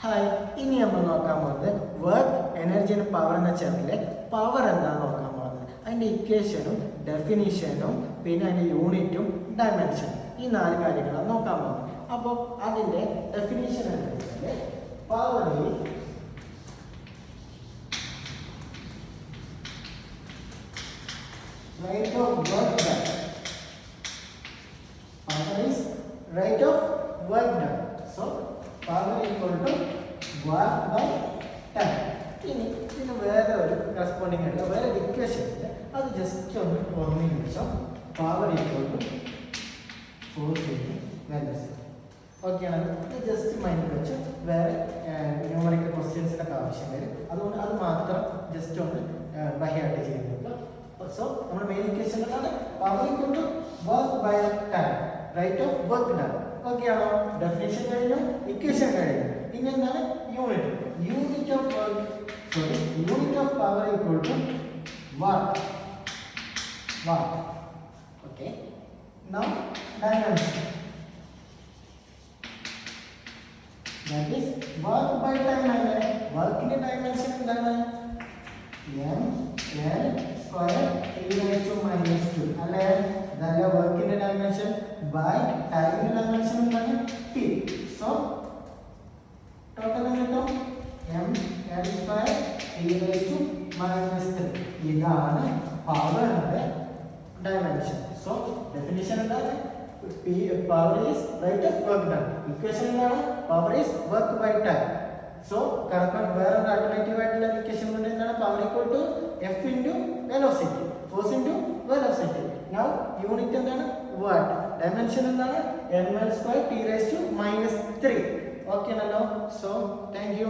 Hi, ഇനി നമ്മൾ നോക്കാൻ പോകുന്നത് വർക്ക് എനർജി ആൻഡ് പവർ എന്ന ചാപ്റ്ററിലെ പവർ എന്താണെന്ന് നോക്കാൻ പോകുന്നത്. അതിൻ്റെ ഇക്വേഷനും ഡെഫിനിഷനും പിന്നെ അതിൻ്റെ യൂണിറ്റും ഡയമെൻഷനും ഈ 4 കാര്യങ്ങളാണ് നോക്കാൻ പോകുന്നത്. അപ്പോൾ അതിൻ്റെ ഡെഫിനിഷൻ എന്ന് വെച്ചാൽ power rate of work done. Power is rate of work done. So power equal to work by time. ഇനി ഇതിന് വേറെ ഒരു കറസ്പോണ്ടിങ് ആയിട്ട് വേറെ ഇക്വേഷൻ ഉണ്ട്. അത് ജസ്റ്റ് ഒന്ന് ഓർമ്മയിൽ വെച്ചാൽ power equal to force velocity. Okay ആണ്. ഇത് ജസ്റ്റ് മൈൻഡിൽ വെച്ച് വേറെ ന്യൂമറിക്കൽ ക്വസ്റ്റ്യൻസിനൊക്കെ ആവശ്യം വരും. അതുകൊണ്ട് അത് മാത്രം ജസ്റ്റ് ഒന്ന് ബൈ ഹാർട്ട് ചെയ്ത് നോക്കുക. സോ നമ്മുടെ മെയിൻ ഇക്വേഷൻ എന്താണ്? Power equal to work by time, rate of work done. Okay ആണോ? ഡെഫിനിഷൻ കഴിഞ്ഞു, ഇക്വേഷൻ കഴിഞ്ഞു. ഇനി എന്താണ്? Unit. Unit of work unit of power equal to work. Okay. Now dimension. That is work by time ആണ്. വർക്കിന്റെ dimension എന്താണ്? m l square e raised to -2 അല്ലേ? അതല്ല വർക്കിന്റെ ഡയമെൻഷൻ. ബൈ ടൈമിന്റെ ഡയമെൻഷൻ എന്താണ്? t. സോ ടോട്ടൽ കിട്ടും m l square e raised to -3. ഇതാണ് പവറിന്റെ ഡയമെൻഷൻ. സോ ഡെഫിനിഷൻ എന്താണ്? Power is rate of work done. Equation എന്താണ്? Power is work by time. So correct വേറെ ആൾട്ടർനേറ്റീവ് ആയിട്ടുള്ള ഇക്വേഷൻ കൊണ്ട് എന്താണ്? Power equal to F into velocity, force into velocity. Now unit എന്താണ്? Watt. Dimension എന്താണ്? ml square t raised to -3. Okay ആണല്ലോ? So thank U.